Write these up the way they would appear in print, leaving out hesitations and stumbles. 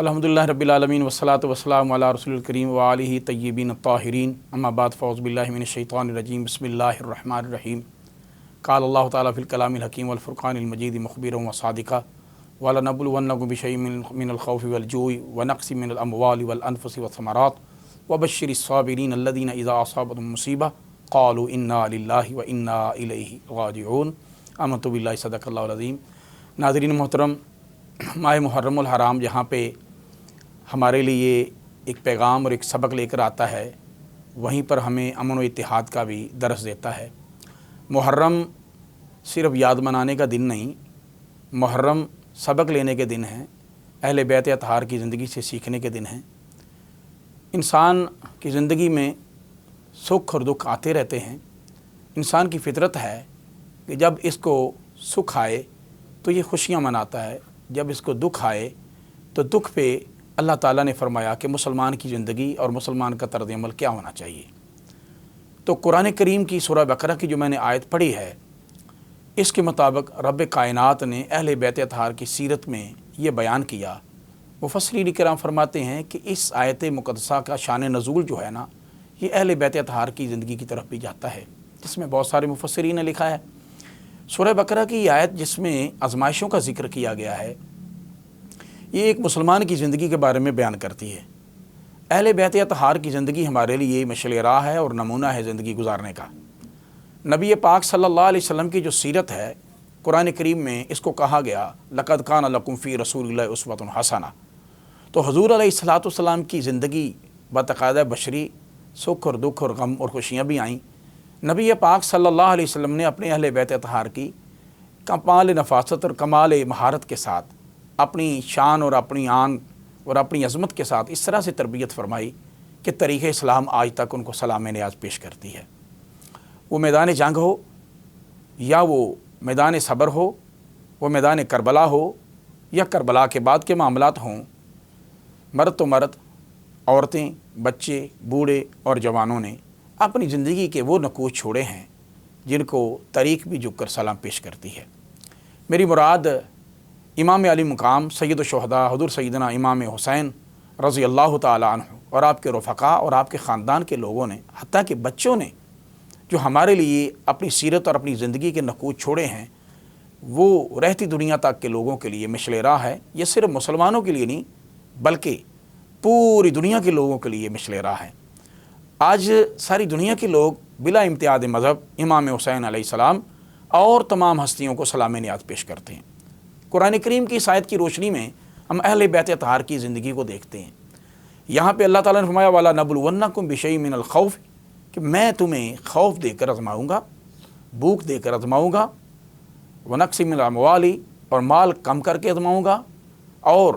الحمدللہ رب العالمین والصلاۃ والسلام علی رسول الکریم وآلہ طیبین الطاہرین اما بعد فاعوذ باللہ من الشیطان الرجیم بسم اللہ الرحمن الرحیم قال اللہ تعالیٰ فی الکلام الحکیم والفرقان المجید مخبرا وصادقا وَلَنَبْلُوَنَّكُم بِشَيْءٍ مِّنَ الْخَوْفِ وَالْجُوعِ وَنَقْصٍ مِّنَ الْأَمْوَالِ وَالْأَنفُسِ وَالثَّمَرَاتِ وَبَشِّرِ الصَّابِرِينَ الَّذِينَ إِذَا أَصَابَتْهُم مُّصِيبَةٌ قَالُوا إِنَّا لِلَّهِ وَإِنَّا إِلَيْهِ راجعون آمنت باللہ صدق اللہ العظیم۔ ناظرین محترم، ماہ محرم الحرام جہاں پہ ہمارے لیے ایک پیغام اور ایک سبق لے کر آتا ہے، وہیں پر ہمیں امن و اتحاد کا بھی درس دیتا ہے۔ محرم صرف یاد منانے کا دن نہیں، محرم سبق لینے کے دن ہیں، اہل بیت اطہار کی زندگی سے سیکھنے کے دن ہیں۔ انسان کی زندگی میں سکھ اور دکھ آتے رہتے ہیں۔ انسان کی فطرت ہے کہ جب اس کو سکھ آئے تو یہ خوشیاں مناتا ہے، جب اس کو دکھ آئے تو دکھ پہ اللہ تعالیٰ نے فرمایا کہ مسلمان کی زندگی اور مسلمان کا طرز عمل کیا ہونا چاہیے۔ تو قرآن کریم کی سورہ بقرہ کی جو میں نے آیت پڑھی ہے، اس کے مطابق رب کائنات نے اہل بیت اطہار کی سیرت میں یہ بیان کیا۔ مفسرین کرام فرماتے ہیں کہ اس آیت مقدسہ کا شان نزول جو ہے نا، یہ اہل بیت اطہار کی زندگی کی طرف بھی جاتا ہے، جس میں بہت سارے مفسرین نے لکھا ہے۔ سورہ بقرہ کی یہ آیت جس میں آزمائشوں کا ذکر کیا گیا ہے، یہ ایک مسلمان کی زندگی کے بارے میں بیان کرتی ہے۔ اہل بیت اطہار کی زندگی ہمارے لیے مشعل راہ ہے اور نمونہ ہے زندگی گزارنے کا۔ نبی پاک صلی اللہ علیہ وسلم کی جو سیرت ہے، قرآن کریم میں اس کو کہا گیا لَقَدْ كَانَ لَكُمْ فِي رَسُولِ اللَّهِ أُسْوَةٌ حَسَنَةٌ۔ تو حضور علیہ السلام کی زندگی بتقاضۂ بشری سکھ اور دکھ اور غم اور خوشیاں بھی آئیں۔ نبی پاک صلی اللہ علیہ وسلم نے اپنے اہل بیت اطہار کی کمال نفاست اور کمال مہارت کے ساتھ، اپنی شان اور اپنی آن اور اپنی عظمت کے ساتھ اس طرح سے تربیت فرمائی کہ تاریخ اسلام آج تک ان کو سلام نیاز پیش کرتی ہے۔ وہ میدان جنگ ہو یا وہ میدان صبر ہو، وہ میدان کربلا ہو یا کربلا کے بعد کے معاملات ہوں، مرد تو مرد، عورتیں، بچے، بوڑھے اور جوانوں نے اپنی زندگی کے وہ نقوش چھوڑے ہیں جن کو تاریخ بھی جھک کر سلام پیش کرتی ہے۔ میری مراد امام علی مقام سید الشہداء حضور سیدنا امام حسین رضی اللہ تعالیٰ عنہ اور آپ کے رفقا اور آپ کے خاندان کے لوگوں نے، حتیٰ کہ بچوں نے، جو ہمارے لیے اپنی سیرت اور اپنی زندگی کے نقوش چھوڑے ہیں، وہ رہتی دنیا تک کے لوگوں کے لیے مشعل راہ ہے۔ یہ صرف مسلمانوں کے لیے نہیں بلکہ پوری دنیا کے لوگوں کے لیے مشعل راہ ہے۔ آج ساری دنیا کے لوگ بلا امتیاز مذہب امام حسین علیہ السلام اور تمام ہستیوں کو سلام نیاز پیش کرتے ہیں۔ قرآن کریم کی اس آیت کی روشنی میں ہم اہل بیت اطہار کی زندگی کو دیکھتے ہیں۔ یہاں پہ اللہ تعالیٰ نے فرمایا وَلَنَبْلُوَنَّكُم بِشَيْءٍ مِّنَ الْخَوْفِ، کہ میں تمہیں خوف دے کر آزماؤں گا، بھوک دے کر آزماؤں گا، وَنَقْصٍ مِّنَ الْأَمْوَالِ، اور مال کم کر کے آزماؤں گا، اور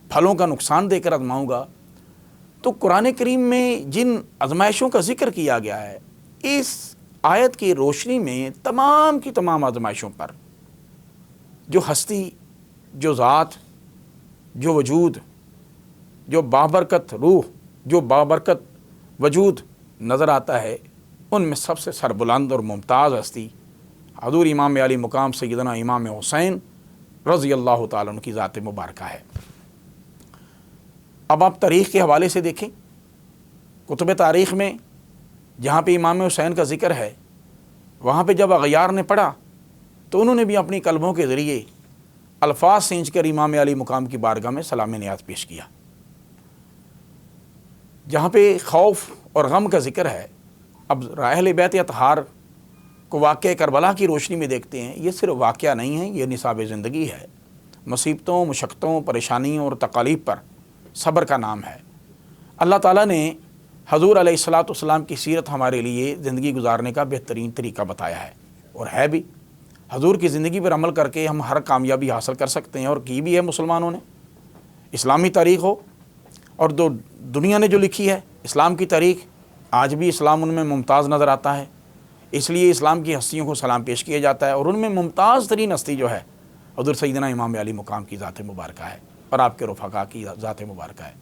پھلوں کا نقصان دے کر آزماؤں گا۔ تو قرآن کریم میں جن آزمائشوں کا ذکر کیا گیا ہے، اس آیت کی روشنی میں تمام کی تمام آزمائشوں پر جو ہستی، جو ذات، جو وجود، جو بابرکت روح، جو بابرکت وجود نظر آتا ہے، ان میں سب سے سربلند اور ممتاز ہستی حضور امام علی مقام سیدنا امام حسین رضی اللہ تعالیٰ عنہ کی ذات مبارکہ ہے۔ اب آپ تاریخ کے حوالے سے دیکھیں، کتب تاریخ میں جہاں پہ امام حسین کا ذکر ہے، وہاں پہ جب اغیار نے پڑھا تو انہوں نے بھی اپنی قلموں کے ذریعے الفاظ سینچ کر امام علی مقام کی بارگاہ میں سلام نیاز پیش کیا۔ جہاں پہ خوف اور غم کا ذکر ہے، اب اہل بیت اطہار کو واقعہ کربلا کی روشنی میں دیکھتے ہیں۔ یہ صرف واقعہ نہیں ہے، یہ نصاب زندگی ہے۔ مصیبتوں، مشقتوں، پریشانیوں اور تکالیف پر صبر کا نام ہے۔ اللہ تعالیٰ نے حضور علیہ السلام کی سیرت ہمارے لیے زندگی گزارنے کا بہترین طریقہ بتایا ہے، اور ہے بھی۔ حضور کی زندگی پر عمل کر کے ہم ہر کامیابی حاصل کر سکتے ہیں، اور کی بھی ہے مسلمانوں نے۔ اسلامی تاریخ ہو اور دنیا نے جو لکھی ہے اسلام کی تاریخ، آج بھی اسلام ان میں ممتاز نظر آتا ہے۔ اس لیے اسلام کی ہستیوں کو سلام پیش کیا جاتا ہے، اور ان میں ممتاز ترین ہستی جو ہے حضور سیدنا امام علی مقام کی ذات مبارکہ ہے، اور آپ کے رفقا کی ذات مبارکہ ہے۔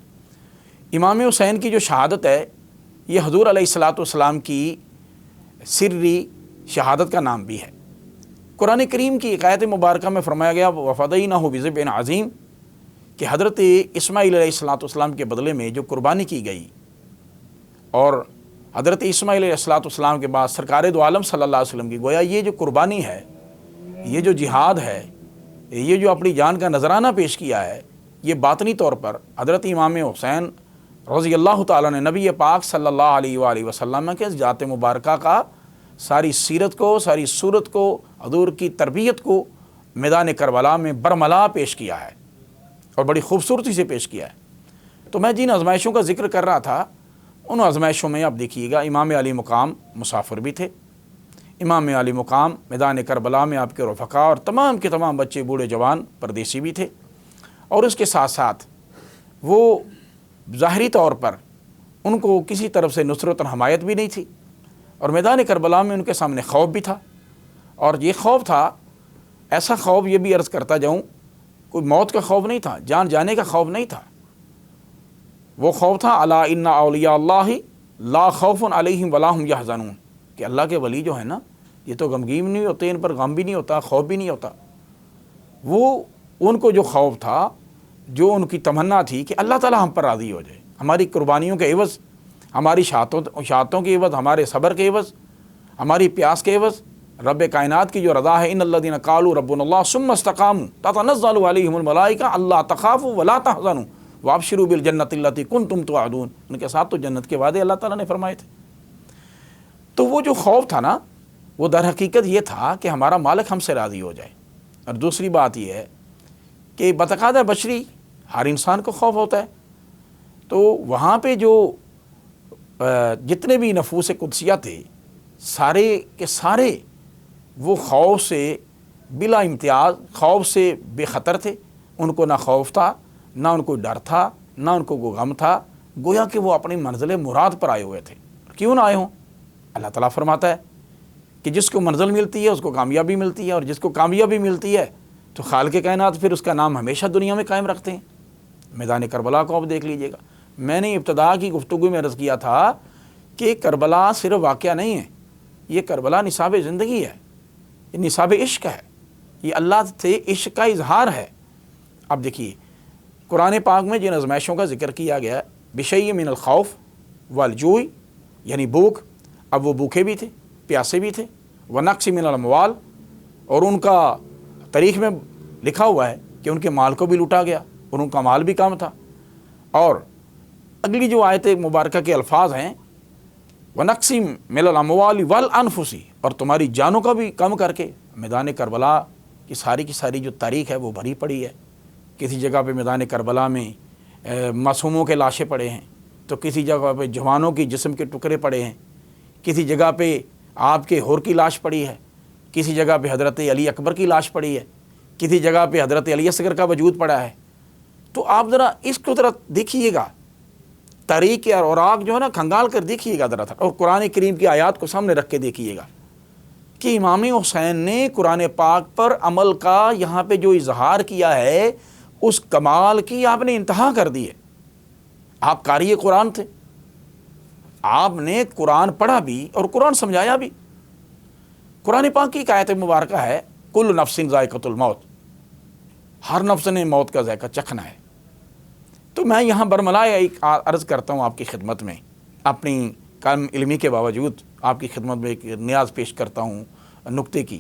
امام حسین کی جو شہادت ہے، یہ حضور علیہ السلام کی سری شہادت کا نام بھی ہے۔ قرآن کریم کی ایک آیت مبارکہ میں فرمایا گیا وَفَدَيْنَاهُ بِذِبْحٍ عَظِيمٍ، کہ حضرت اسماعیل علیہ السلام کے بدلے میں جو قربانی کی گئی، اور حضرت اسماعیل علیہ السلام کے بعد سرکار دو عالم صلی اللہ علیہ وسلم کی، گویا یہ جو قربانی ہے، یہ جو جہاد ہے، یہ جو اپنی جان کا نذرانہ پیش کیا ہے، یہ باطنی طور پر حضرت امام حسین رضی اللہ تعالیٰ نے نبی پاک صلی اللہ علیہ وآلہ وسلم کے ذات مبارکہ کا ساری سیرت کو، ساری صورت کو، حضور کی تربیت کو میدان کربلا میں برملا پیش کیا ہے اور بڑی خوبصورتی سے پیش کیا ہے۔ تو میں جن آزمائشوں کا ذکر کر رہا تھا، ان آزمائشوں میں اب دیکھیے گا امام علی مقام مسافر بھی تھے۔ امام علی مقام میدان کربلا میں آپ کے رفقا اور تمام کے تمام بچے، بوڑھے جوان، پردیسی بھی تھے، اور اس کے ساتھ ساتھ وہ ظاہری طور پر ان کو کسی طرف سے نصرت اور حمایت بھی نہیں تھی، اور میدان کربلا میں ان کے سامنے خوف بھی تھا، اور یہ خوف تھا ایسا خوف، یہ بھی عرض کرتا جاؤں، کوئی موت کا خوف نہیں تھا، جان جانے کا خوف نہیں تھا، وہ خوف تھا الا ان اولیاء اللہ لا خوف علیہم ولا هم یحزنون، کہ اللہ کے ولی جو ہے نا، یہ تو غمگین نہیں ہوتے، ان پر غم بھی نہیں ہوتا، خوف بھی نہیں ہوتا۔ وہ ان کو جو خوف تھا، جو ان کی تمنا تھی کہ اللہ تعالیٰ ہم پر راضی ہو جائے، ہماری قربانیوں کے عوض، ہماری شہادتوں کے عوض، ہمارے صبر کے عوض، ہماری پیاس کے عوض رب کائنات کی جو رضا ہے، ان الذین قالوا ربنا اللہ ثم استقاموا تتنزل علیہم الملائکہ الا تخافوا ولا تحزنوا وابشروا بالجنۃ التی کنتم توعدون، ان کے ساتھ تو جنت کے وعدے اللہ تعالیٰ نے فرمائے تھے۔ تو وہ جو خوف تھا نا، وہ در حقیقت یہ تھا کہ ہمارا مالک ہم سے راضی ہو جائے۔ اور دوسری بات یہ ہے کہ بتقاضۂ بشری ہر انسان کو خوف ہوتا ہے، تو وہاں پہ جو جتنے بھی نفوس قدسیہ تھے، سارے کے سارے وہ خوف سے بلا امتیاز، خوف سے بے خطر تھے، ان کو نہ خوف تھا، نہ ان کو ڈر تھا، نہ ان کو کوئی غم تھا، گویا کہ وہ اپنی منزل مراد پر آئے ہوئے تھے۔ کیوں نہ آئے ہوں؟ اللہ تعالیٰ فرماتا ہے کہ جس کو منزل ملتی ہے اس کو کامیابی ملتی ہے، اور جس کو کامیابی ملتی ہے تو خالق کائنات پھر اس کا نام ہمیشہ دنیا میں قائم رکھتے ہیں۔ میدان کربلا کو اب دیکھ لیجئے گا۔ میں نے ابتدا کی گفتگو میں عرض کیا تھا کہ کربلا صرف واقعہ نہیں ہے، یہ کربلا نصاب زندگی ہے، یہ نصاب عشق ہے، یہ اللہ سے عشق کا اظہار ہے۔ اب دیکھیے قرآن پاک میں جن آزمائشوں کا ذکر کیا گیا ہے، بشیء من الخوف والجوع، یعنی بھوک، اب وہ بھوکے بھی تھے، پیاسے بھی تھے، ونقص من الاموال، اور ان کا تاریخ میں لکھا ہوا ہے کہ ان کے مال کو بھی لوٹا گیا اور ان کا مال بھی کم تھا۔ اور اگلی جو آیت مبارکہ کے الفاظ ہیں، ونقص من الاموال والانفس، اور تمہاری جانوں کا بھی کم کر کے، میدان کربلا کی ساری جو تاریخ ہے وہ بھری پڑی ہے۔ کسی جگہ پہ میدان کربلا میں معصوموں کے لاشیں پڑے ہیں، تو کسی جگہ پہ جوانوں کی جسم کے ٹکڑے پڑے ہیں، کسی جگہ پہ آپ کے حور کی لاش پڑی ہے، کسی جگہ پہ حضرت علی اکبر کی لاش پڑی ہے، کسی جگہ پہ حضرت علی اصغر کا وجود پڑا ہے۔ تو آپ ذرا اس کو ذرا دیکھیے گا، تاریخ کے اوراق جو ہے نا کھنگال کر دیکھیے گا ذرا، اور قرآن کریم کی آیات کو سامنے رکھ کے دیکھیے گا کہ امام حسین نے قرآن پاک پر عمل کا یہاں پہ جو اظہار کیا ہے، اس کمال کی آپ نے انتہا کر دی ہے۔ آپ قاری قرآن تھے، آپ نے قرآن پڑھا بھی اور قرآن سمجھایا بھی۔ قرآن پاک کی ایک آیت مبارکہ ہے، کل نفس ذائقۃ الموت، ہر نفس نے موت کا ذائقہ چکھنا ہے۔ تو میں یہاں برملا ایک عرض کرتا ہوں آپ کی خدمت میں، اپنی کم علمی کے باوجود آپ کی خدمت میں ایک نیاز پیش کرتا ہوں نکتے کی،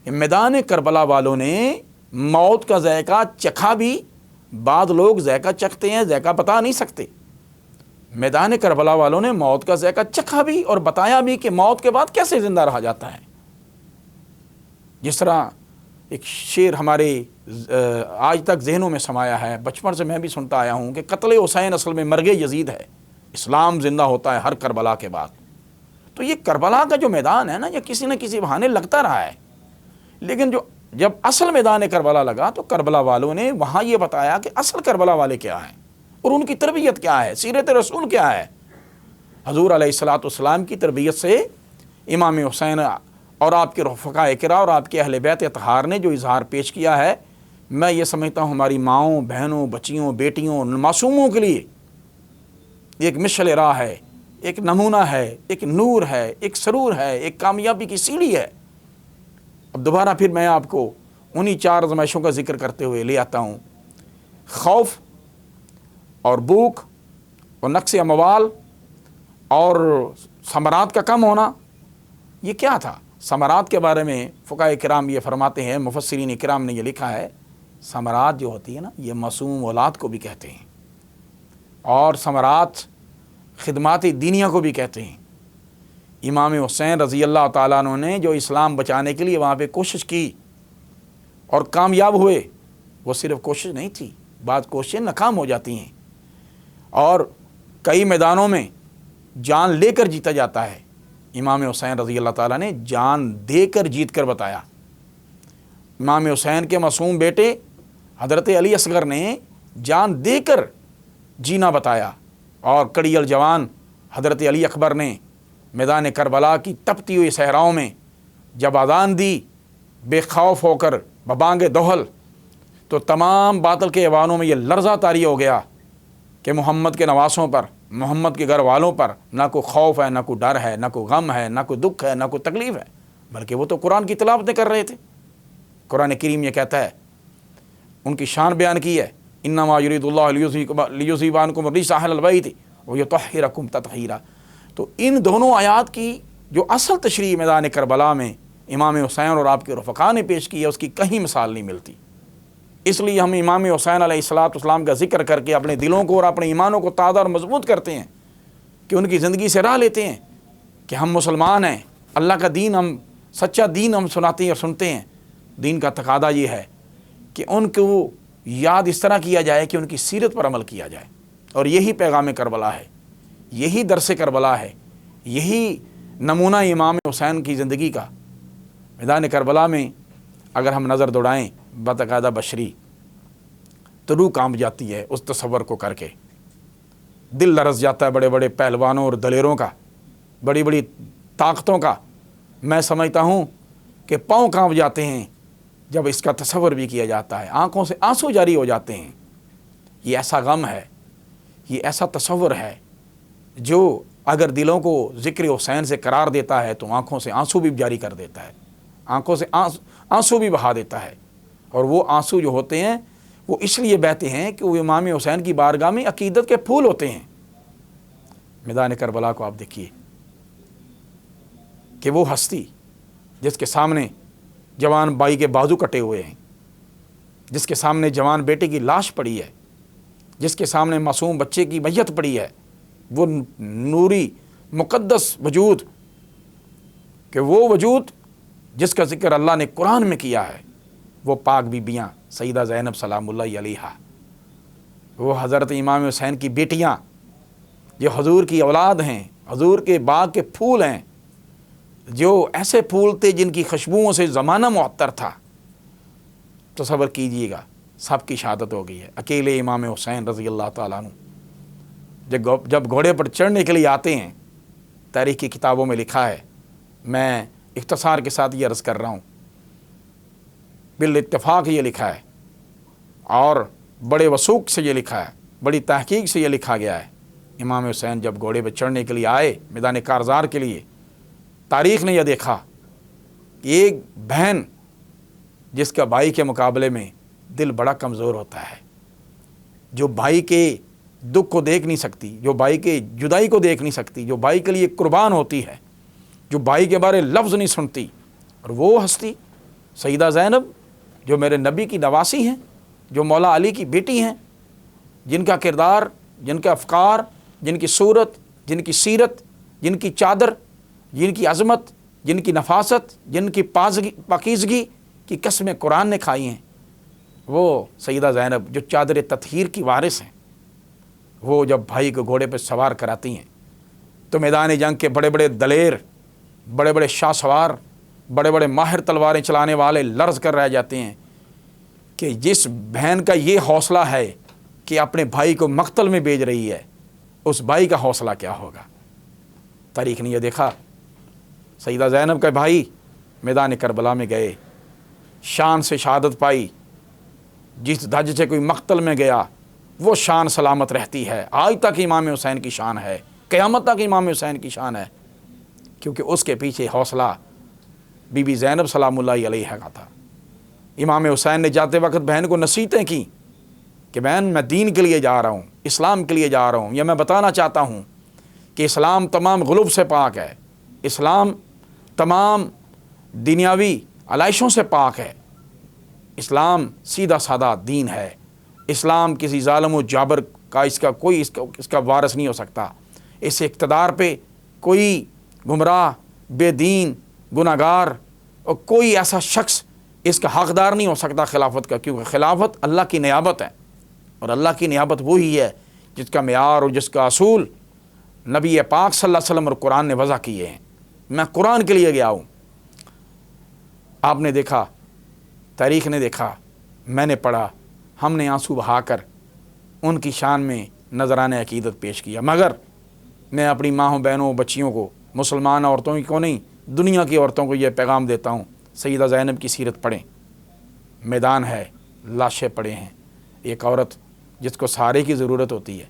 کہ میدان کربلا والوں نے موت کا ذائقہ چکھا بھی۔ بعض لوگ ذائقہ چکھتے ہیں، ذائقہ بتا نہیں سکتے۔ میدان کربلا والوں نے موت کا ذائقہ چکھا بھی اور بتایا بھی کہ موت کے بعد کیسے زندہ رہا جاتا ہے۔ جس طرح ایک شعر ہمارے آج تک ذہنوں میں سمایا ہے، بچپن سے میں بھی سنتا آیا ہوں، کہ قتل حسین اصل میں مرگ یزید ہے، اسلام زندہ ہوتا ہے ہر کربلا کے بعد۔ تو یہ کربلا کا جو میدان ہے نا، یہ کسی نہ کسی بہانے لگتا رہا ہے، لیکن جب اصل میدان کربلا لگا تو کربلا والوں نے وہاں یہ بتایا کہ اصل کربلا والے کیا ہیں اور ان کی تربیت کیا ہے، سیرت رسول کیا ہے۔ حضور علیہ الصلوۃ والسلام کی تربیت سے امام حسین اور آپ کے رفقاء کرام اور آپ کے اہل بیت اطہار نے جو اظہار پیش کیا ہے، میں یہ سمجھتا ہوں ہماری ماؤں، بہنوں، بچیوں، بیٹیوں، معصوموں کے لیے ایک مشعل راہ ہے، ایک نمونہ ہے، ایک نور ہے، ایک سرور ہے، ایک کامیابی کی سیڑھی ہے۔ اب دوبارہ پھر میں آپ کو انہی 4 آزمائشوں کا ذکر کرتے ہوئے لے آتا ہوں۔ خوف اور بھوک اور نقص اموال اور ثمرات کا کم ہونا، یہ کیا تھا؟ ثمرات کے بارے میں فقہاء کرام یہ فرماتے ہیں، مفسرین کرام نے یہ لکھا ہے، ثمرات جو ہوتی ہے نا، یہ معصوم اولاد کو بھی کہتے ہیں، اور ثمرات خدمات دینیہ کو بھی کہتے ہیں۔ امام حسین رضی اللہ تعالیٰ عنہ نے جو اسلام بچانے کے لیے وہاں پہ کوشش کی اور کامیاب ہوئے، وہ صرف کوشش نہیں تھی، بعض کوششیں ناکام ہو جاتی ہیں اور کئی میدانوں میں جان لے کر جیتا جاتا ہے۔ امام حسین رضی اللہ تعالیٰ نے جان دے کر جیت کر بتایا۔ امام حسین کے معصوم بیٹے حضرت علی اصغر نے جان دے کر جینا بتایا، اور کڑی الجوان حضرت علی اکبر نے میدان کربلا کی تپتی ہوئی صحراؤں میں جب اذان دی، بے خوف ہو کر ببانگ دہل، تو تمام باطل کے ایوانوں میں یہ لرزہ طاری ہو گیا کہ محمد کے نواسوں پر، محمد کے گھر والوں پر نہ کوئی خوف ہے، نہ کوئی ڈر ہے، نہ کوئی غم ہے، نہ کوئی دکھ ہے، نہ کوئی تکلیف ہے، بلکہ وہ تو قرآن کی تلاوتیں کر رہے تھے۔ قرآن کریم یہ کہتا ہے، ان کی شان بیان کی ہے، انما یرید اللہ لیذھب عنکم الرجس اہل البیت ویطہرکم تطہیرا۔ تو ان دونوں آیات کی جو اصل تشریح میدان کربلا میں امام حسین اور آپ کے رفقا نے پیش کی ہے، اس کی کہیں مثال نہیں ملتی۔ اس لیے ہم امام حسین علیہ السلام کا ذکر کر کے اپنے دلوں کو اور اپنے ایمانوں کو تازہ اور مضبوط کرتے ہیں، کہ ان کی زندگی سے راہ لیتے ہیں کہ ہم مسلمان ہیں، اللہ کا دین، ہم سچا دین ہم سناتے ہیں اور سنتے ہیں۔ دین کا تقاضا یہ ہے کہ ان کو یاد اس طرح کیا جائے کہ ان کی سیرت پر عمل کیا جائے، اور یہی پیغام کربلا ہے، یہی درس کربلا ہے، یہی نمونہ امام حسین کی زندگی کا۔ میدان کربلا میں اگر ہم نظر دوڑائیں بتقاضا بشری تو روح کانپ جاتی ہے اس تصور کو کر کے، دل لرز جاتا ہے بڑے بڑے پہلوانوں اور دلیروں کا، بڑی بڑی طاقتوں کا۔ میں سمجھتا ہوں کہ پاؤں کانپ جاتے ہیں جب اس کا تصور بھی کیا جاتا ہے، آنکھوں سے آنسو جاری ہو جاتے ہیں۔ یہ ایسا غم ہے، یہ ایسا تصور ہے جو اگر دلوں کو ذکر حسین سے قرار دیتا ہے تو آنکھوں سے آنسو بھی جاری کر دیتا ہے، آنکھوں سے آنسو بھی بہا دیتا ہے۔ اور وہ آنسو جو ہوتے ہیں وہ اس لیے بہتے ہیں کہ وہ امام حسین کی بارگاہ میں عقیدت کے پھول ہوتے ہیں۔ میدان کربلا کو آپ دیکھیے کہ وہ ہستی جس کے سامنے جوان بھائی کے بازو کٹے ہوئے ہیں، جس کے سامنے جوان بیٹے کی لاش پڑی ہے، جس کے سامنے معصوم بچے کی میت پڑی ہے، وہ نوری مقدس وجود، کہ وہ وجود جس کا ذکر اللہ نے قرآن میں کیا ہے، وہ پاک بیبیاں سیدہ زینب سلام اللہ علیہا، وہ حضرت امام حسین کی بیٹیاں جو حضور کی اولاد ہیں، حضور کے باغ کے پھول ہیں، جو ایسے پھول تھے جن کی خوشبوؤں سے زمانہ معطر تھا۔ تصور کیجئے گا، سب کی شہادت ہو گئی ہے، اکیلے امام حسین رضی اللہ تعالیٰ عنہ جب گھوڑے پر چڑھنے کے لیے آتے ہیں، تاریخ کی کتابوں میں لکھا ہے، میں اختصار کے ساتھ یہ عرض کر رہا ہوں، بالاتفاق یہ لکھا ہے اور بڑے وثوق سے یہ لکھا ہے، بڑی تحقیق سے یہ لکھا گیا ہے، امام حسین جب گھوڑے پہ چڑھنے کے لیے آئے میدان کارزار کے لیے، تاریخ نے یہ دیکھا کہ ایک بہن جس کا بھائی کے مقابلے میں دل بڑا کمزور ہوتا ہے، جو بھائی کے دکھ کو دیکھ نہیں سکتی، جو بھائی کے جدائی کو دیکھ نہیں سکتی، جو بھائی کے لیے قربان ہوتی ہے، جو بھائی کے بارے لفظ نہیں سنتی، اور وہ ہستی سیدہ زینب جو میرے نبی کی نواسی ہیں، جو مولا علی کی بیٹی ہیں، جن کا کردار، جن کا افکار، جن کی صورت، جن کی سیرت، جن کی چادر، جن کی عظمت، جن کی نفاست، جن کی پاکیزگی کی قسمیں قرآن نے کھائی ہیں، وہ سیدہ زینب جو چادر تطہیر کی وارث ہیں، وہ جب بھائی کو گھوڑے پہ سوار کراتی ہیں تو میدان جنگ کے بڑے بڑے دلیر، بڑے بڑے شاہ سوار، بڑے بڑے ماہر تلواریں چلانے والے لرز کر رہ جاتے ہیں کہ جس بہن کا یہ حوصلہ ہے کہ اپنے بھائی کو مقتل میں بھیج رہی ہے، اس بھائی کا حوصلہ کیا ہوگا۔ تاریخ نے یہ دیکھا، سیدہ زینب کا بھائی میدان کربلا میں گئے، شان سے شہادت پائی، جس دھج سے کوئی مقتل میں گیا وہ شان سلامت رہتی ہے، آج تک امام حسین کی شان ہے، قیامت تک امام حسین کی شان ہے، کیونکہ اس کے پیچھے حوصلہ بی بی زینب سلام اللہ علیہا کا تھا۔ امام حسین نے جاتے وقت بہن کو نصیحتیں کی کہ بہن میں دین کے لیے جا رہا ہوں، اسلام کے لیے جا رہا ہوں، یا میں بتانا چاہتا ہوں کہ اسلام تمام غلوب سے پاک ہے، اسلام تمام دنیاوی علائشوں سے پاک ہے، اسلام سیدھا سادہ دین ہے، اسلام کسی ظالم و جابر کا اس کا وارث نہیں ہو سکتا، اس اقتدار پہ کوئی گمراہ، بے دین، گناہ گار اور کوئی ایسا شخص اس کا حقدار نہیں ہو سکتا خلافت کا، کیونکہ خلافت اللہ کی نیابت ہے، اور اللہ کی نیابت وہی ہے جس کا معیار اور جس کا اصول نبی پاک صلی اللہ علیہ وسلم اور قرآن نے وضع کیے ہیں۔ میں قرآن کے لیے گیا ہوں، آپ نے دیکھا، تاریخ نے دیکھا، میں نے پڑھا، ہم نے آنسو بہا کر ان کی شان میں نذرانہ عقیدت پیش کیا، مگر میں اپنی ماؤں، بہنوں، بچیوں کو، مسلمان عورتوں کو نہیں، دنیا کی عورتوں کو یہ پیغام دیتا ہوں، سیدہ زینب کی سیرت پڑھیں، میدان ہے، لاشیں پڑے ہیں، ایک عورت جس کو سہارے کی ضرورت ہوتی ہے،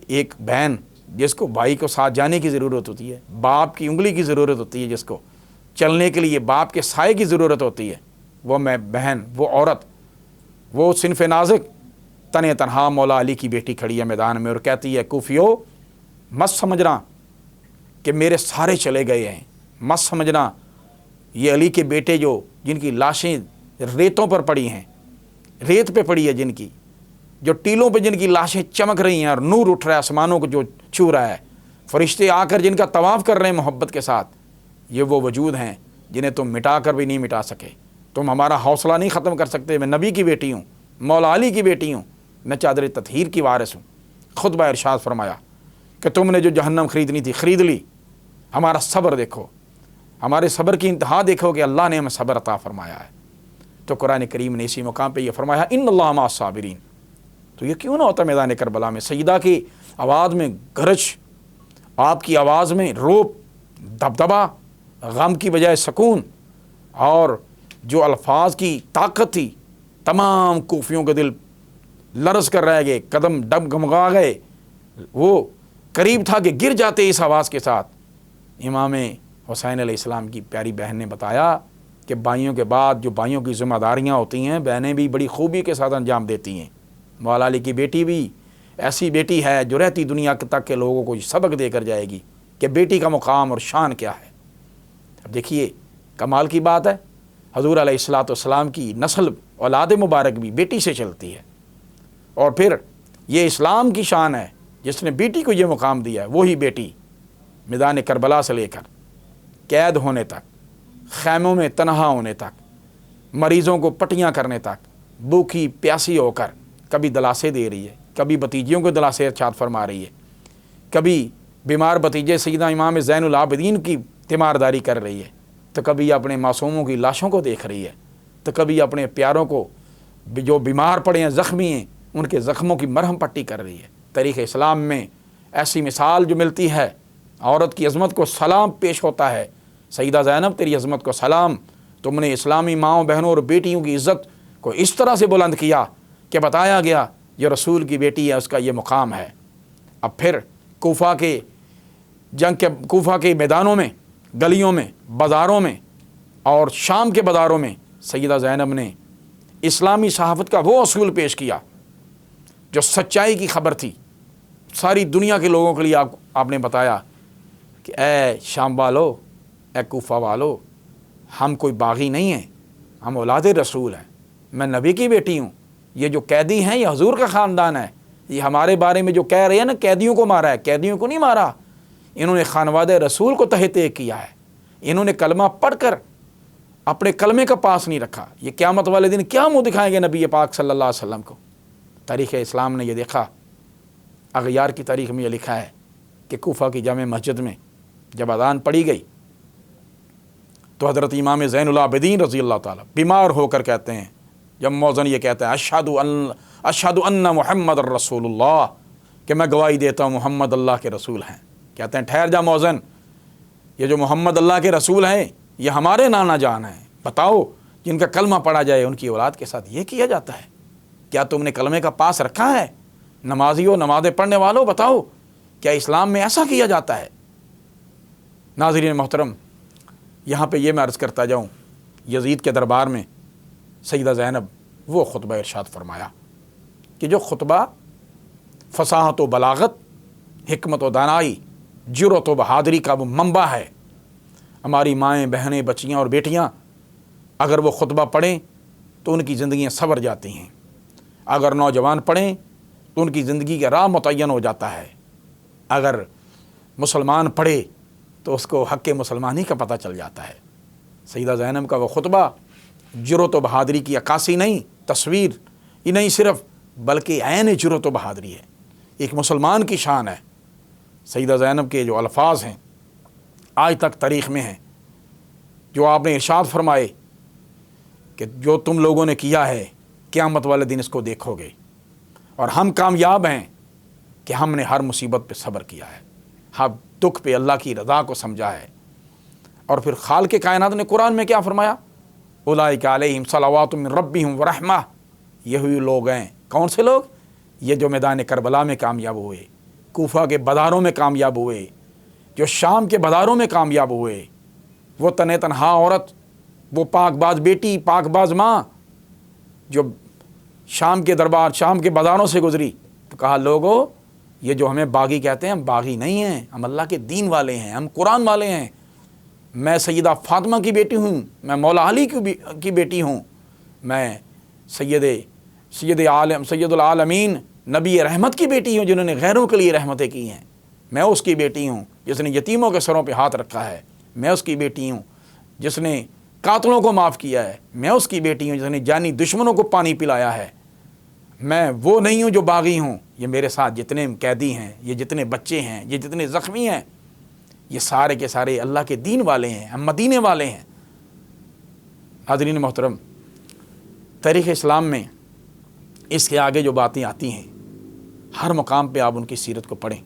ایک بہن جس کو بھائی کو ساتھ جانے کی ضرورت ہوتی ہے، باپ کی انگلی کی ضرورت ہوتی ہے، جس کو چلنے کے لیے باپ کے سائے کی ضرورت ہوتی ہے، وہ بہن، وہ عورت، وہ صنف نازک تن تنہا مولا علی کی بیٹی کھڑی ہے میدان میں اور کہتی ہے کوفیو مت سمجھنا کہ میرے سارے چلے گئے ہیں، مت سمجھنا یہ علی کے بیٹے جن کی لاشیں ریتوں پر پڑی ہیں، ریت پہ پڑی ہے، جن کی جو ٹیلوں پہ جن کی لاشیں چمک رہی ہیں اور نور اٹھ رہا ہے آسمانوں کو جو چھو رہا ہے، فرشتے آ کر جن کا طواف کر رہے ہیں محبت کے ساتھ، یہ وہ وجود ہیں جنہیں تم مٹا کر بھی نہیں مٹا سکے، تم ہمارا حوصلہ نہیں ختم کر سکتے۔ میں نبی کی بیٹی ہوں، مولا علی کی بیٹی ہوں، میں چادر تطہیر کی وارث ہوں۔ خطبہ ارشاد فرمایا کہ تم نے جو جہنم خریدنی تھی خرید لی، ہمارا صبر دیکھو، ہمارے صبر کی انتہا دیکھو کہ اللہ نے ہمیں صبر عطا فرمایا ہے۔ تو قرآن کریم نے اسی مقام پہ یہ فرمایا ان اللہ مع الصابرین۔ تو یہ کیوں نہ ہوتا میدان کربلا میں سیدہ کی آواز میں گرج، آپ کی آواز میں روب، دبدبا، غم کی بجائے سکون، اور جو الفاظ کی طاقت تھی، تمام کوفیوں کے دل لرز کر رہ گئے، قدم ڈگمگا گئے، وہ قریب تھا کہ گر جاتے اس آواز کے ساتھ۔ امام حسین علیہ السلام کی پیاری بہن نے بتایا کہ بھائیوں کے بعد جو بھائیوں کی ذمہ داریاں ہوتی ہیں بہنیں بھی بڑی خوبی کے ساتھ انجام دیتی ہیں۔ مولا علی کی بیٹی بھی ایسی بیٹی ہے جو رہتی دنیا تک کے لوگوں کو سبق دے کر جائے گی کہ بیٹی کا مقام اور شان کیا ہے۔ اب دیکھیے کمال کی بات ہے، حضور علیہ الصلوۃ والسلام کی نسل اولاد مبارک بھی بیٹی سے چلتی ہے، اور پھر یہ اسلام کی شان ہے جس نے بیٹی کو یہ مقام دیا ہے، وہی بیٹی میدان کربلا سے لے کر قید ہونے تک، خیموں میں تنہا ہونے تک، مریضوں کو پٹیاں کرنے تک، بھوکی پیاسی ہو کر کبھی دلاسے دے رہی ہے، کبھی بتیجیوں کو دلاسے ارشاد فرما رہی ہے، کبھی بیمار بتیجے سیدنا امام زین العابدین کی تیمارداری کر رہی ہے، تو کبھی اپنے معصوموں کی لاشوں کو دیکھ رہی ہے، تو کبھی اپنے پیاروں کو جو بیمار پڑے ہیں، زخمی ہیں، ان کے زخموں کی مرہم پٹی کر رہی ہے۔ تاریخ اسلام میں ایسی مثال جو ملتی ہے، عورت کی عظمت کو سلام پیش ہوتا ہے، سیدہ زینب تیری عظمت کو سلام، تم نے اسلامی ماؤں، بہنوں اور بیٹیوں کی عزت کو اس طرح سے بلند کیا کہ بتایا گیا یہ رسول کی بیٹی ہے، اس کا یہ مقام ہے۔ اب پھر کوفہ کے میدانوں میں، گلیوں میں، بازاروں میں اور شام کے بازاروں میں سیدہ زینب نے اسلامی صحافت کا وہ اصول پیش کیا جو سچائی کی خبر تھی۔ ساری دنیا کے لوگوں کے لیے آپ نے بتایا کہ اے شام والو، اے کوفہ والو، ہم کوئی باغی نہیں ہیں، ہم اولاد رسول ہیں، میں نبی کی بیٹی ہوں، یہ جو قیدی ہیں یہ حضور کا خاندان ہے، یہ ہمارے بارے میں جو کہہ رہے ہیں نا قیدیوں کو مارا ہے، قیدیوں کو نہیں مارا، انہوں نے خانواد رسول کو تحت کیا ہے، انہوں نے کلمہ پڑھ کر اپنے کلمے کا پاس نہیں رکھا۔ یہ قیامت والے دن کیا منہ دکھائیں گے نبی پاک صلی اللہ علیہ وسلم کو؟ تاریخ اسلام نے یہ دیکھا، اغیار کی تاریخ میں یہ لکھا ہے کہ کوفہ کی جامع مسجد میں جب اذان پڑھی گئی تو حضرت امام زین العابدین رضی اللہ تعالیٰ بیمار ہو کر کہتے ہیں، جب مؤذن یہ کہتا ہے اشہد ان محمد الرسول اللہ، کہ میں گواہی دیتا ہوں محمد اللہ کے رسول ہیں، کہتے ہیں ٹھہر جا مؤذن، یہ جو محمد اللہ کے رسول ہیں یہ ہمارے نانا جان ہیں، بتاؤ جن کا کلمہ پڑھا جائے ان کی اولاد کے ساتھ یہ کیا جاتا ہے؟ کیا تم نے کلمے کا پاس رکھا ہے؟ نمازیوں، نمازیں پڑھنے والوں، بتاؤ کیا اسلام میں ایسا کیا جاتا ہے؟ ناظرین محترم، یہاں پہ یہ میں عرض کرتا جاؤں، یزید کے دربار میں سیدہ زینب وہ خطبہ ارشاد فرمایا کہ جو خطبہ فصاحت و بلاغت، حکمت و دانائی، جرأت و بہادری کا وہ منبع ہے، ہماری مائیں، بہنیں، بچیاں اور بیٹیاں اگر وہ خطبہ پڑھیں تو ان کی زندگیاں سنور جاتی ہیں، اگر نوجوان پڑھیں تو ان کی زندگی کا راہ متعین ہو جاتا ہے، اگر مسلمان پڑھے تو اس کو حق مسلمانی کا پتہ چل جاتا ہے۔ سیدہ زینب کا وہ خطبہ جرأت و بہادری کی عکاسی نہیں، تصویر ہی نہیں صرف، بلکہ عین جرأت و بہادری ہے، ایک مسلمان کی شان ہے۔ سیدہ زینب کے جو الفاظ ہیں آج تک تاریخ میں ہیں، جو آپ نے ارشاد فرمائے کہ جو تم لوگوں نے کیا ہے قیامت والے دن اس کو دیکھو گے، اور ہم کامیاب ہیں کہ ہم نے ہر مصیبت پہ صبر کیا ہے، ہر دکھ پہ اللہ کی رضا کو سمجھا ہے۔ اور پھر خالق کائنات نے قرآن میں کیا فرمایا؟ اولئک علیہم صلوات من ربہم ورحمہ، یہی لوگ ہیں، کون سے لوگ؟ یہ جو میدان کربلا میں کامیاب ہوئے، کوفہ کے بازاروں میں کامیاب ہوئے، جو شام کے بازاروں میں کامیاب ہوئے، وہ تن تنہا عورت، وہ پاک باز بیٹی، پاک باز ماں جو شام کے دربار، شام کے بازاروں سے گزری تو کہا لوگو یہ جو ہمیں باغی کہتے ہیں، ہم باغی نہیں ہیں، ہم اللہ کے دین والے ہیں، ہم قرآن والے ہیں، میں سیدہ فاطمہ کی بیٹی ہوں، میں مولا علی کی بیٹی ہوں، میں سید العالمین نبی رحمت کی بیٹی ہوں جنہوں نے غیروں کے لیے رحمتیں کی ہیں، میں اس کی بیٹی ہوں جس نے یتیموں کے سروں پہ ہاتھ رکھا ہے، میں اس کی بیٹی ہوں جس نے قاتلوں کو معاف کیا ہے، میں اس کی بیٹی ہوں جس نے جانی دشمنوں کو پانی پلایا ہے، میں وہ نہیں ہوں جو باغی ہوں، یہ میرے ساتھ جتنے قیدی ہیں، یہ جتنے بچے ہیں، یہ جتنے زخمی ہیں، یہ سارے کے سارے اللہ کے دین والے ہیں، ہم مدینے والے ہیں۔ حاضرین محترم، تاریخ اسلام میں اس کے آگے جو باتیں آتی ہیں ہر مقام پہ آپ ان کی سیرت کو پڑھیں،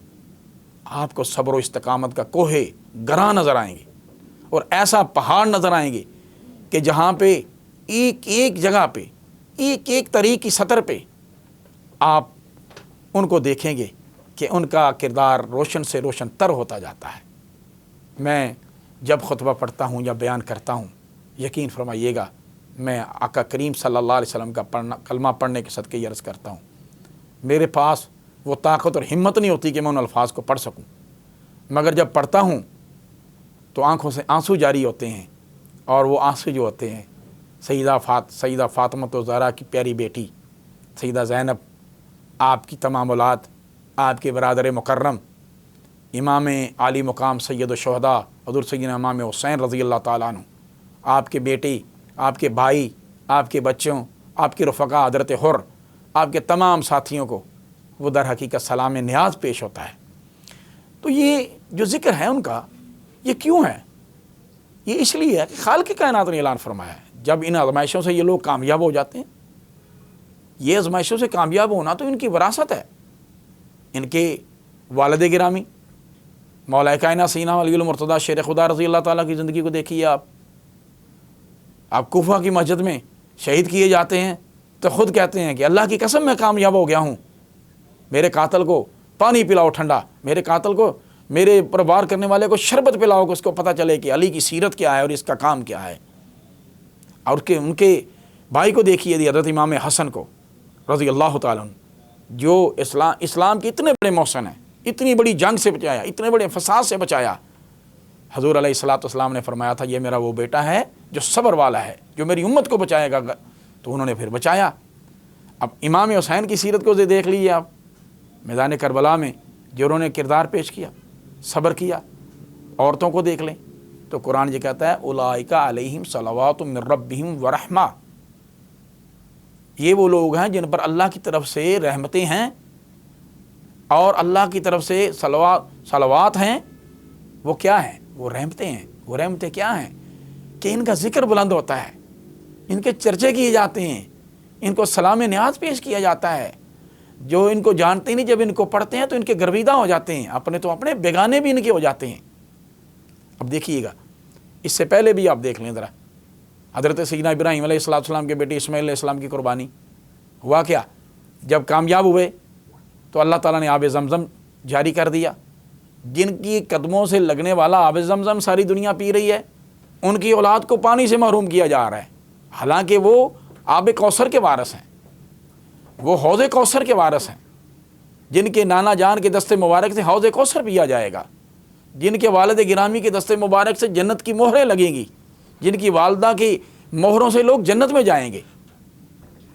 آپ کو صبر و استقامت کا کوہ گراں نظر آئیں گے، اور ایسا پہاڑ نظر آئیں گے کہ جہاں پہ ایک ایک جگہ پہ، ایک ایک طریق کی سطر پہ آپ ان کو دیکھیں گے کہ ان کا کردار روشن سے روشن تر ہوتا جاتا ہے۔ میں جب خطبہ پڑھتا ہوں یا بیان کرتا ہوں، یقین فرمائیے گا میں آقا کریم صلی اللہ علیہ وسلم کا کلمہ پڑھنے کے صدقے یہ عرض کرتا ہوں، میرے پاس وہ طاقت اور ہمت نہیں ہوتی کہ میں ان الفاظ کو پڑھ سکوں، مگر جب پڑھتا ہوں تو آنکھوں سے آنسو جاری ہوتے ہیں، اور وہ آنسو جو ہوتے ہیں سیدہ فاطمہ الزہرا کی پیاری بیٹی سیدہ زینب، آپ کی تمام اولاد، آپ کے برادر مکرم امام عالی مقام سید الشہداء حضور سیدنا امام حسین رضی اللہ تعالیٰ عنہ، آپ کے بیٹے، آپ کے بھائی، آپ کے بچوں، آپ کے رفقا حضرت حر، آپ کے تمام ساتھیوں کو وہ در حقیقت سلام نیاز پیش ہوتا ہے۔ تو یہ جو ذکر ہے ان کا، یہ کیوں ہے؟ یہ اس لیے ہے کہ خالق کائنات نے اعلان فرمایا ہے جب ان آزمائشوں سے یہ لوگ کامیاب ہو جاتے ہیں، یہ آزمائشوں سے کامیاب ہونا تو ان کی وراثت ہے۔ ان کے والد گرامی مولا کائنات سیدنا علی المرتضیٰ شیر خدا رضی اللہ تعالیٰ کی زندگی کو دیکھیے، آپ کوفہ کی مسجد میں شہید کیے جاتے ہیں تو خود کہتے ہیں کہ اللہ کی قسم میں کامیاب ہو گیا ہوں، میرے قاتل کو پانی پلاؤ ٹھنڈا، میرے قاتل کو، میرے پر وار کرنے والے کو شربت پلاؤ کہ اس کو پتہ چلے کہ علی کی سیرت کیا ہے اور اس کا کام کیا ہے۔ اور ان کے بھائی کو دیکھیے حضرت امام حسن کو رضی اللہ تعالیٰ عنہ، جو اسلام کے اتنے بڑے محسن ہیں، اتنی بڑی جنگ سے بچایا، اتنے بڑے فساد سے بچایا۔ حضور علیہ الصلوۃ والسلام نے فرمایا تھا یہ میرا وہ بیٹا ہے جو صبر والا ہے، جو میری امت کو بچائے گا، تو انہوں نے پھر بچایا۔ اب امام حسین کی سیرت کو دیکھ لیجیے آپ، میدان کربلا میں جو انہوں نے کردار پیش کیا، صبر کیا۔ عورتوں کو دیکھ لیں تو قرآن یہ کہتا ہے اولئک علیہم صلوات من ربہم ورحمہ، یہ وہ لوگ ہیں جن پر اللہ کی طرف سے رحمتیں ہیں اور اللہ کی طرف سے صلوات ہیں۔ وہ کیا ہیں؟ وہ رحمتیں ہیں۔ وہ رحمتیں کیا ہیں؟ کہ ان کا ذکر بلند ہوتا ہے، ان کے چرچے کیے جاتے ہیں، ان کو سلام نیاز پیش کیا جاتا ہے۔ جو ان کو جانتے نہیں جب ان کو پڑھتے ہیں تو ان کے گرویدہ ہو جاتے ہیں، اپنے تو اپنے بیگانے بھی ان کے ہو جاتے ہیں۔ اب دیکھیے گا، اس سے پہلے بھی آپ دیکھ لیں ذرا، حضرت سیدنا ابراہیم علیہ السلام کے بیٹے اسماعیل علیہ السلام کی قربانی ہوا کیا؟ جب کامیاب ہوئے تو اللہ تعالیٰ نے آب زمزم جاری کر دیا۔ جن کی قدموں سے لگنے والا آب زمزم ساری دنیا پی رہی ہے، ان کی اولاد کو پانی سے محروم کیا جا رہا ہے، حالانکہ وہ آب کوثر کے وارث ہیں۔ وہ حوض کوثر کے وارث ہیں، جن کے نانا جان کے دستے مبارک سے حوض کوثر پیا جائے گا، جن کے والد گرامی کے دستے مبارک سے جنت کی مہریں لگیں گی، جن کی والدہ کی مہروں سے لوگ جنت میں جائیں گے،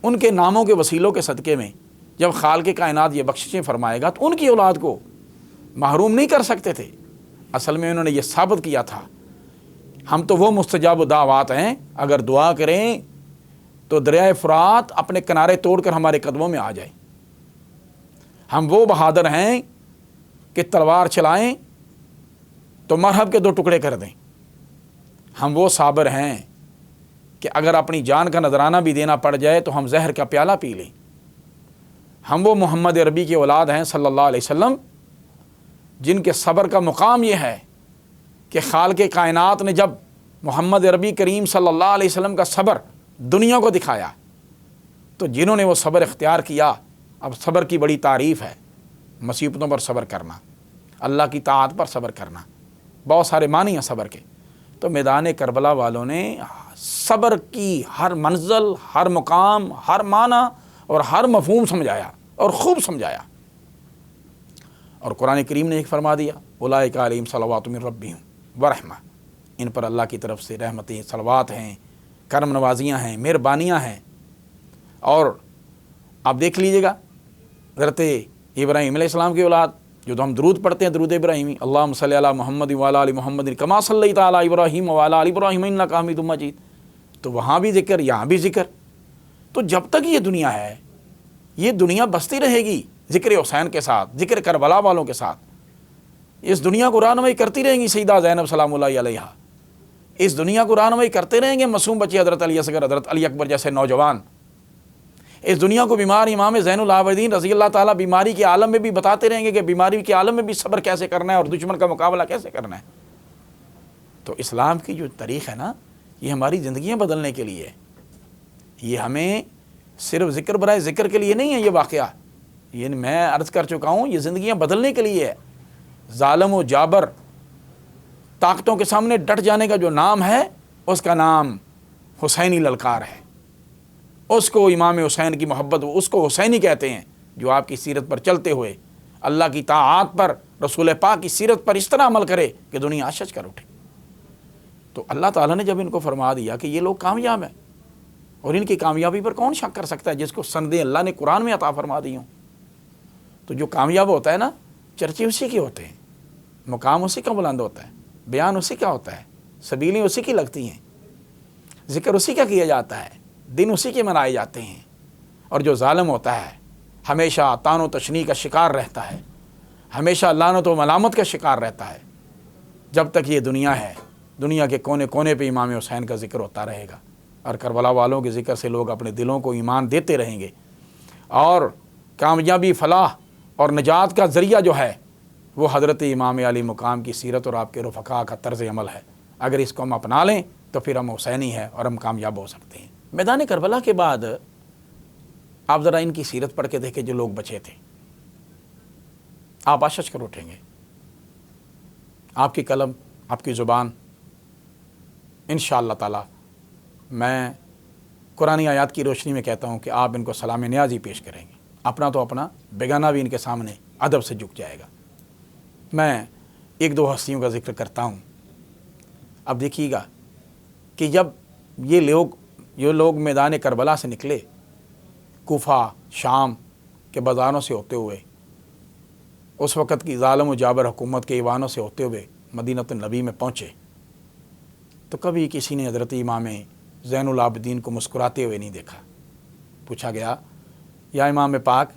ان کے ناموں کے وسیلوں کے صدقے میں جب خالق کائنات یہ بخششیں فرمائے گا تو ان کی اولاد کو محروم نہیں کر سکتے تھے۔ اصل میں انہوں نے یہ ثابت کیا تھا ہم تو وہ مستجاب الدعوات ہیں، اگر دعا کریں تو دریائے فرات اپنے کنارے توڑ کر ہمارے قدموں میں آ جائے۔ ہم وہ بہادر ہیں کہ تلوار چلائیں تو مرحب کے 2 ٹکڑے کر دیں۔ ہم وہ صابر ہیں کہ اگر اپنی جان کا نذرانہ بھی دینا پڑ جائے تو ہم زہر کا پیالہ پی لیں۔ ہم وہ محمد عربی کی اولاد ہیں صلی اللہ علیہ وسلم، جن کے صبر کا مقام یہ ہے کہ خالق کائنات نے جب محمد عربی کریم صلی اللہ علیہ وسلم کا صبر دنیا کو دکھایا تو جنہوں نے وہ صبر اختیار کیا، اب صبر کی بڑی تعریف ہے، مصیبتوں پر صبر کرنا، اللہ کی طاعت پر صبر کرنا، بہت سارے معنی ہیں صبر کے۔ تو میدان کربلا والوں نے صبر کی ہر منزل، ہر مقام، ہر معنی اور ہر مفہوم سمجھایا اور خوب سمجھایا۔ اور قرآن کریم نے ایک فرما دیا، اولئک علیہم صلوات من ربہم ورحمہ، ان پر اللہ کی طرف سے رحمتیں، صلوات ہیں، کرم نوازیاں ہیں، مہربانیاں ہیں۔ اور آپ دیکھ لیجئے گا حضرت ابراہیم علیہ السلام کی اولاد جو تو ہم درود پڑھتے ہیں، درود ابراہیمی، اللہم صلی علی محمد وعلی آل محمد کما صلیت علی ابراہیم وعلی آل ابراہیم انک حمید مجید، تو وہاں بھی ذکر، یہاں بھی ذکر۔ تو جب تک یہ دنیا ہے، یہ دنیا بستی رہے گی ذکر حسین کے ساتھ، ذکر کربلا والوں کے ساتھ۔ اس دنیا کو رہنمائی کرتی رہیں گی سیدہ زینب سلام اللہ علیہا، اس دنیا کو رہنمائی کرتے رہیں گے معصوم بچے حضرت علی اصغر، حضرت علی اکبر جیسے نوجوان۔ اس دنیا کو بیمار امام زین العابدین رضی اللہ تعالیٰ بیماری کے عالم میں بھی بتاتے رہیں گے کہ بیماری کے عالم میں بھی صبر کیسے کرنا ہے اور دشمن کا مقابلہ کیسے کرنا ہے۔ تو اسلام کی جو تاریخ ہے نا، یہ ہماری زندگیاں بدلنے کے لیے ہے۔ یہ ہمیں صرف ذکر برائے ذکر کے لیے نہیں ہے یہ واقعہ، یہ میں عرض کر چکا ہوں، یہ زندگیاں بدلنے کے لیے ہے۔ ظالم و جابر طاقتوں کے سامنے ڈٹ جانے کا جو نام ہے، اس کا نام حسینی للکار ہے۔ اس کو امام حسین کی محبت، اس کو حسینی کہتے ہیں، جو آپ کی سیرت پر چلتے ہوئے اللہ کی طاعات پر، رسول پاک کی سیرت پر اس طرح عمل کرے کہ دنیا اشج کر اٹھے۔ تو اللہ تعالیٰ نے جب ان کو فرما دیا کہ یہ لوگ کامیاب ہیں، اور ان کی کامیابی پر کون شک کر سکتا ہے جس کو سندیں اللہ نے قرآن میں عطا فرما دی ہوں۔ تو جو کامیاب ہوتا ہے نا، چرچے اسی کے ہوتے ہیں، مقام اسی کا بلند ہوتا ہے، بیان اسی کا ہوتا ہے، سبیلیں اسی کی لگتی ہیں، ذکر اسی کا کیا جاتا ہے، دن اسی کے منائے جاتے ہیں۔ اور جو ظالم ہوتا ہے ہمیشہ طعن و تشنیع کا شکار رہتا ہے، ہمیشہ لعنت و ملامت کا شکار رہتا ہے۔ جب تک یہ دنیا ہے، دنیا کے کونے کونے پہ امام حسین کا ذکر ہوتا رہے گا، اور کربلا والوں کے ذکر سے لوگ اپنے دلوں کو ایمان دیتے رہیں گے، اور کامیابی، فلاح اور نجات کا ذریعہ جو ہے وہ حضرت امام علی مقام کی سیرت اور آپ کے رفقا کا طرز عمل ہے۔ اگر اس کو ہم اپنا لیں تو پھر ہم حسینی ہیں اور ہم کامیاب ہو سکتے ہیں۔ میدان کربلا کے بعد آپ ذرا ان کی سیرت پڑھ کے دیکھیں، جو لوگ بچے تھے، آپ اشج کر اٹھیں گے۔ آپ کی قلم، آپ کی زبان، انشاءاللہ تعالی میں قرآنی آیات کی روشنی میں کہتا ہوں کہ آپ ان کو سلام نیازی پیش کریں گے۔ اپنا تو اپنا، بیگانہ بھی ان کے سامنے ادب سے جھک جائے گا۔ میں 1-2 ہستیوں کا ذکر کرتا ہوں۔ اب دیکھیے گا کہ جب یہ لوگ میدان کربلا سے نکلے، کوفہ، شام کے بازاروں سے ہوتے ہوئے، اس وقت کی ظالم و جابر حکومت کے ایوانوں سے ہوتے ہوئے مدینۃ النبی میں پہنچے، تو کبھی کسی نے حضرت امام زین العابدین کو مسکراتے ہوئے نہیں دیکھا۔ پوچھا گیا، یا امام پاک،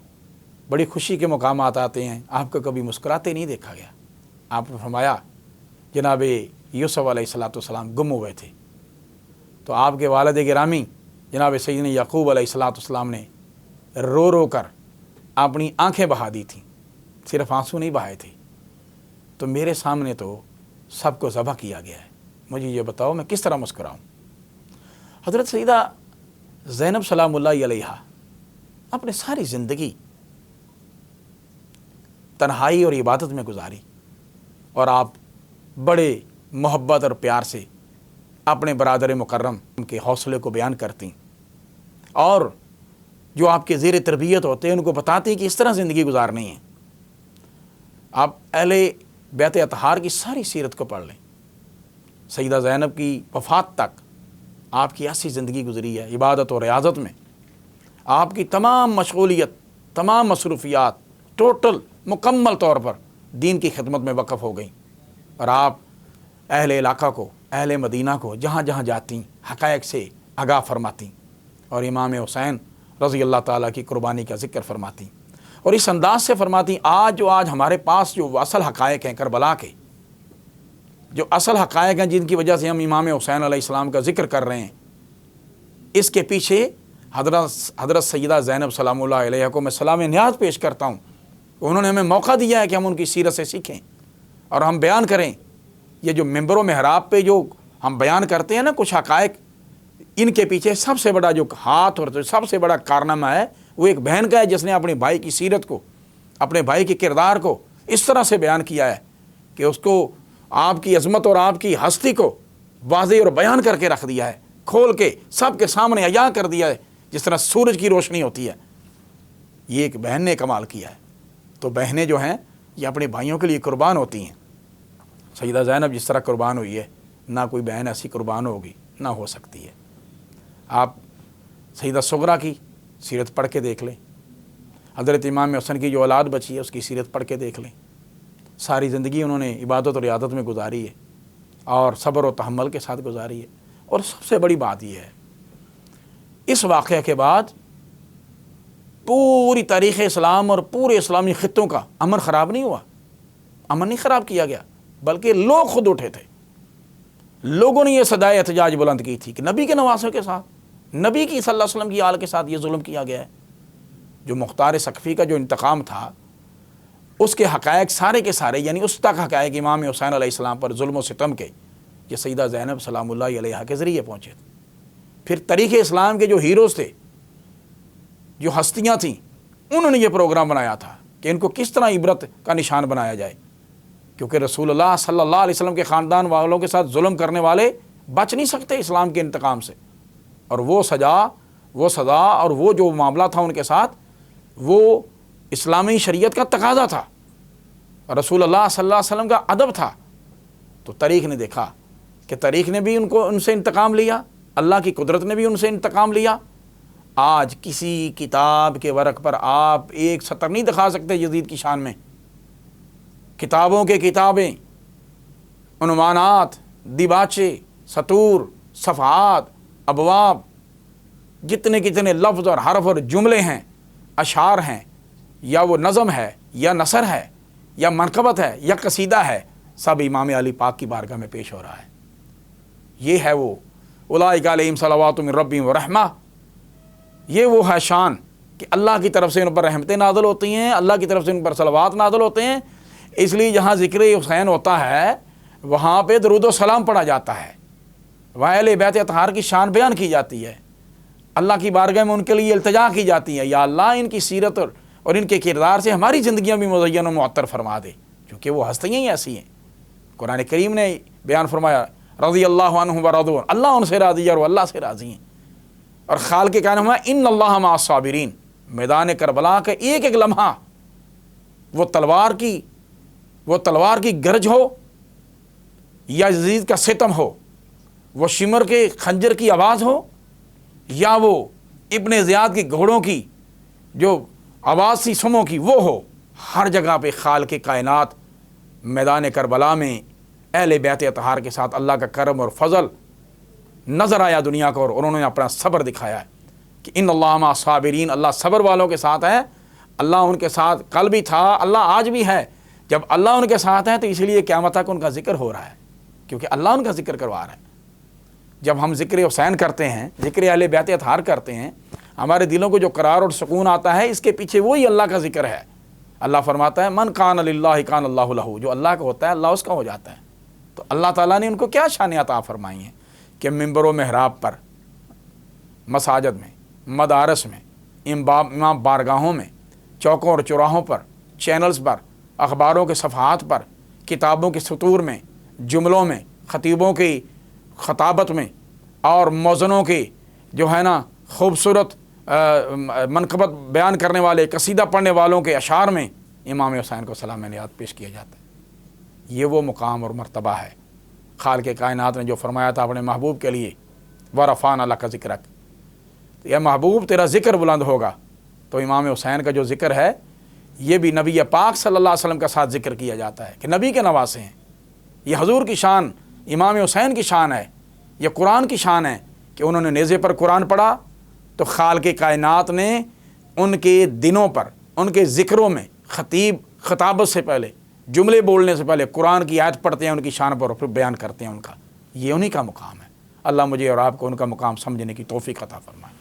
بڑی خوشی کے مقامات آتے ہیں، آپ کو کبھی مسکراتے نہیں دیکھا گیا؟ آپ نے فرمایا، جناب یوسف علیہ السلام گم ہوئے تھے، تو آپ کے والد گرامی جناب سیدنا یعقوب علیہ السلام نے رو رو کر اپنی آنکھیں بہا دی تھیں، صرف آنسو نہیں بہائے تھے۔ تو میرے سامنے تو سب کو ذبح کیا گیا ہے، مجھے یہ بتاؤ میں کس طرح مسکراؤں؟ حضرت سیدہ زینب سلام اللہ علیہا اپنے ساری زندگی تنہائی اور عبادت میں گزاری، اور آپ بڑے محبت اور پیار سے اپنے برادر مکرم کے حوصلے کو بیان کرتی، اور جو آپ کے زیر تربیت ہوتے ہیں ان کو بتاتے ہیں کہ اس طرح زندگی گزارنی ہے۔ آپ اہل بیت اطہار کی ساری سیرت کو پڑھ لیں، سیدہ زینب کی وفات تک آپ کی ایسی زندگی گزری ہے، عبادت و ریاضت میں آپ کی تمام مشغولیت، تمام مصروفیات ٹوٹل مکمل طور پر دین کی خدمت میں وقف ہو گئیں، اور آپ اہل علاقہ کو، اہل مدینہ کو جہاں جہاں جاتی حقائق سے آگاہ فرماتی، اور امام حسین رضی اللہ تعالیٰ کی قربانی کا ذکر فرماتی، اور اس انداز سے فرماتی آج ہمارے پاس جو اصل حقائق ہیں کربلا کے، جو اصل حقائق ہیں جن کی وجہ سے ہم امام حسین علیہ السلام کا ذکر کر رہے ہیں، اس کے پیچھے حضرت سیدہ زینب سلام اللہ علیہ کو میں سلام نیاز پیش کرتا ہوں۔ انہوں نے ہمیں موقع دیا ہے کہ ہم ان کی سیرت سے سیکھیں اور ہم بیان کریں۔ یہ جو ممبر و محراب پہ جو ہم بیان کرتے ہیں نا کچھ حقائق، ان کے پیچھے سب سے بڑا جو ہاتھ اور سب سے بڑا کارنامہ ہے وہ ایک بہن کا ہے، جس نے اپنے بھائی کی سیرت کو، اپنے بھائی کے کردار کو اس طرح سے بیان کیا ہے کہ اس کو آپ کی عظمت اور آپ کی ہستی کو واضح اور بیان کر کے رکھ دیا ہے، کھول کے سب کے سامنے عیاں کر دیا ہے، جس طرح سورج کی روشنی ہوتی ہے۔ یہ ایک بہن نے کمال کیا ہے۔ تو بہنیں جو ہیں یہ اپنے بھائیوں کے لیے قربان ہوتی ہیں۔ سیدہ زینب جس طرح قربان ہوئی ہے، نہ کوئی بہن ایسی قربان ہوگی، نہ ہو سکتی ہے۔ آپ سیدہ سغرا کی سیرت پڑھ کے دیکھ لیں، حضرت امام حسن کی جو اولاد بچی ہے اس کی سیرت پڑھ کے دیکھ لیں۔ ساری زندگی انہوں نے عبادت اور ریاضت میں گزاری ہے، اور صبر و تحمل کے ساتھ گزاری ہے۔ اور سب سے بڑی بات یہ ہے، اس واقعہ کے بعد پوری تاریخ اسلام اور پورے اسلامی خطوں کا امن خراب نہیں ہوا، امن نہیں خراب کیا گیا، بلکہ لوگ خود اٹھے تھے۔ لوگوں نے یہ صدائے احتجاج بلند کی تھی کہ نبی کے نواسوں کے ساتھ، نبی کی صلی اللہ علیہ وسلم کی آل کے ساتھ یہ ظلم کیا گیا ہے۔ جو مختار ثقفی کا جو انتقام تھا، اس کے حقائق سارے کے سارے، یعنی اس تک حقائق امام حسین علیہ السلام پر ظلم و ستم کے، یہ سیدہ زینب سلام اللہ علیہا کے ذریعے پہنچے تھے۔ پھر تاریخ اسلام کے جو ہیروز تھے، جو ہستیاں تھیں، انہوں نے یہ پروگرام بنایا تھا کہ ان کو کس طرح عبرت کا نشان بنایا جائے، کیونکہ رسول اللہ صلی اللہ علیہ وسلم کے خاندان والوں کے ساتھ ظلم کرنے والے بچ نہیں سکتے اسلام کے انتقام سے، اور وہ سزا اور وہ جو معاملہ تھا ان کے ساتھ، وہ اسلامی شریعت کا تقاضا تھا، رسول اللہ صلی اللہ علیہ وسلم کا ادب تھا۔ تو تاریخ نے دیکھا کہ تاریخ نے بھی ان سے انتقام لیا، اللہ کی قدرت نے بھی ان سے انتقام لیا۔ آج کسی کتاب کے ورق پر آپ ایک سطر نہیں دکھا سکتے یزید کی شان میں۔ کتابوں کے کتابیں، عنوانات، دیباچے، سطور، صفحات، ابواب، جتنے لفظ اور حرف اور جملے ہیں، اشعار ہیں، یا وہ نظم ہے یا نثر ہے یا منقبت ہے یا قصیدہ ہے، سب امام علی پاک کی بارگاہ میں پیش ہو رہا ہے۔ یہ ہے وہ اولئک علیہم صلوات من ربہم ورحمہ، یہ وہ ہے شان کہ اللہ کی طرف سے ان پر رحمتیں نازل ہوتی ہیں، اللہ کی طرف سے ان پر صلوات نازل ہوتے ہیں۔ اس لیے جہاں ذکر حسین ہوتا ہے وہاں پہ درود و سلام پڑھا جاتا ہے، وہاں اہل بیت اطہار کی شان بیان کی جاتی ہے، اللہ کی بارگاہ میں ان کے لیے التجا کی جاتی ہے، یا اللہ ان کی سیرت اور ان کے کردار سے ہماری زندگیاں بھی مزین و معطر فرما دے، کیونکہ وہ ہستیاں ہی ایسی ہیں۔ قرآن کریم نے بیان فرمایا رضی اللہ عنہم ورضوا، اللہ ان سے راضی ہے اور وہ اللہ سے راضی ہیں۔ اور خال کے کہنا ہوا ان اللہ مع الصابرین، میدان کربلا کا ایک ایک لمحہ، وہ تلوار کی گرج ہو یا یزید کا ستم ہو، وہ شمر کے خنجر کی آواز ہو یا وہ ابن زیاد کے گھوڑوں کی جو آواز سی سموں کی وہ ہو، ہر جگہ پہ خالق کائنات میدان کربلا میں اہل بیت اطہار کے ساتھ اللہ کا کرم اور فضل نظر آیا دنیا کو، اور انہوں نے اپنا صبر دکھایا ہے کہ ان اللہ مع الصابرین، اللہ صبر والوں کے ساتھ ہے۔ اللہ ان کے ساتھ کل بھی تھا، اللہ آج بھی ہے۔ جب اللہ ان کے ساتھ ہے تو اس لیے قیامت تک ان کا ذکر ہو رہا ہے، کیونکہ اللہ ان کا ذکر کروا رہا ہے۔ جب ہم ذکر حسین کرتے ہیں، ذکر اہل بیت اطہار کرتے ہیں، ہمارے دلوں کو جو قرار اور سکون آتا ہے، اس کے پیچھے وہی اللہ کا ذکر ہے۔ اللہ فرماتا ہے من کان للہ کان اللہ لہ، جو اللہ کا ہوتا ہے اللہ اس کا ہو جاتا ہے۔ تو اللہ تعالیٰ نے ان کو کیا شان عطا فرمائی ہیں کہ ممبر و محراب پر، مساجد میں، مدارس میں، امام بارگاہوں میں، چوکوں اور چوراہوں پر، چینلز پر، اخباروں کے صفحات پر، کتابوں کے سطور میں، جملوں میں، خطیبوں کی خطابت میں، اور موزنوں کے جو ہے نا خوبصورت منقبت بیان کرنے والے، قصیدہ پڑھنے والوں کے اشعار میں امام حسین کو سلام نعت پیش کیا جاتا ہے۔ یہ وہ مقام اور مرتبہ ہے خالق کائنات نے جو فرمایا تھا اپنے محبوب کے لیے، وَرَفَعْنَا لَكَ ذِكْرَكَ، یا محبوب تیرا ذکر بلند ہوگا۔ تو امام حسین کا جو ذکر ہے یہ بھی نبی پاک صلی اللہ علیہ وسلم کا ساتھ ذکر کیا جاتا ہے کہ نبی کے نواسے ہیں۔ یہ حضور کی شان، امام حسین کی شان ہے، یہ قرآن کی شان ہے کہ انہوں نے نیزے پر قرآن پڑھا تو خالق کائنات نے ان کے دنوں پر، ان کے ذکروں میں خطیب خطابت سے پہلے، جملے بولنے سے پہلے قرآن کی آیت پڑھتے ہیں ان کی شان پر اور پھر بیان کرتے ہیں ان کا۔ یہ انہی کا مقام ہے۔ اللہ مجھے اور آپ کو ان کا مقام سمجھنے کی توفیق عطا فرمائے۔